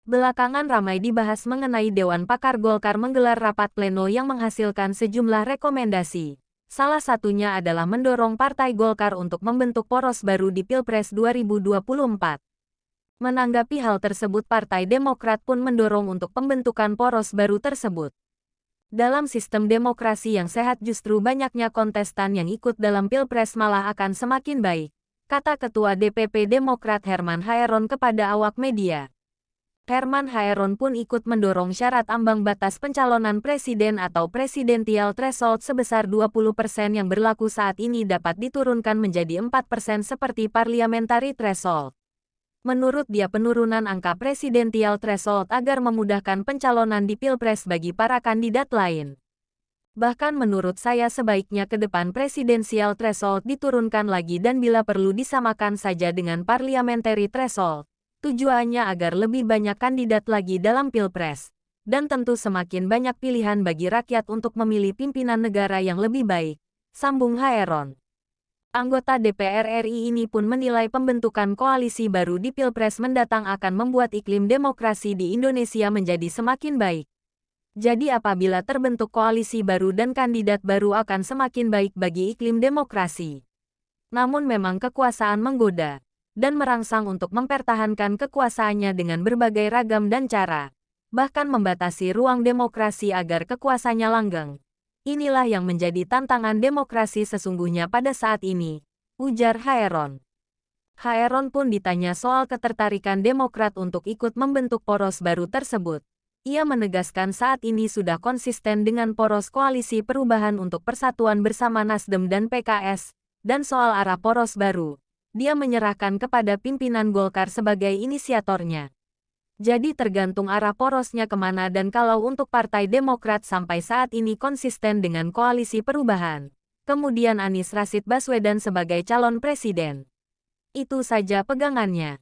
Belakangan ramai dibahas mengenai Dewan Pakar Golkar menggelar rapat pleno yang menghasilkan sejumlah rekomendasi. Salah satunya adalah mendorong Partai Golkar untuk membentuk poros baru di Pilpres 2024. Menanggapi hal tersebut, Partai Demokrat pun mendorong untuk pembentukan poros baru tersebut. Dalam sistem demokrasi yang sehat justru banyaknya kontestan yang ikut dalam Pilpres malah akan semakin baik, kata Ketua DPP Demokrat Herman Haeron kepada awak media. Herman Haeron pun ikut mendorong syarat ambang batas pencalonan presiden atau presidensial threshold sebesar 20% yang berlaku saat ini dapat diturunkan menjadi 4% seperti parliamentary threshold. Menurut dia, penurunan angka presidensial threshold agar memudahkan pencalonan di Pilpres bagi para kandidat lain. Bahkan menurut saya sebaiknya ke depan presidensial threshold diturunkan lagi dan bila perlu disamakan saja dengan parliamentary threshold. Tujuannya agar lebih banyak kandidat lagi dalam Pilpres, dan tentu semakin banyak pilihan bagi rakyat untuk memilih pimpinan negara yang lebih baik, sambung Haeron. Anggota DPR RI ini pun menilai pembentukan koalisi baru di Pilpres mendatang akan membuat iklim demokrasi di Indonesia menjadi semakin baik. Jadi apabila terbentuk koalisi baru dan kandidat baru akan semakin baik bagi iklim demokrasi. Namun memang kekuasaan menggoda dan merangsang untuk mempertahankan kekuasaannya dengan berbagai ragam dan cara, bahkan membatasi ruang demokrasi agar kekuasaannya langgeng. Inilah yang menjadi tantangan demokrasi sesungguhnya pada saat ini, ujar Haeron. Haeron pun ditanya soal ketertarikan Demokrat untuk ikut membentuk poros baru tersebut. Ia menegaskan saat ini sudah konsisten dengan poros koalisi perubahan untuk persatuan bersama Nasdem dan PKS, dan soal arah poros baru, dia menyerahkan kepada pimpinan Golkar sebagai inisiatornya. Jadi tergantung arah porosnya kemana dan kalau untuk Partai Demokrat sampai saat ini konsisten dengan koalisi perubahan. Kemudian Anies Rashid Baswedan sebagai calon presiden. Itu saja pegangannya.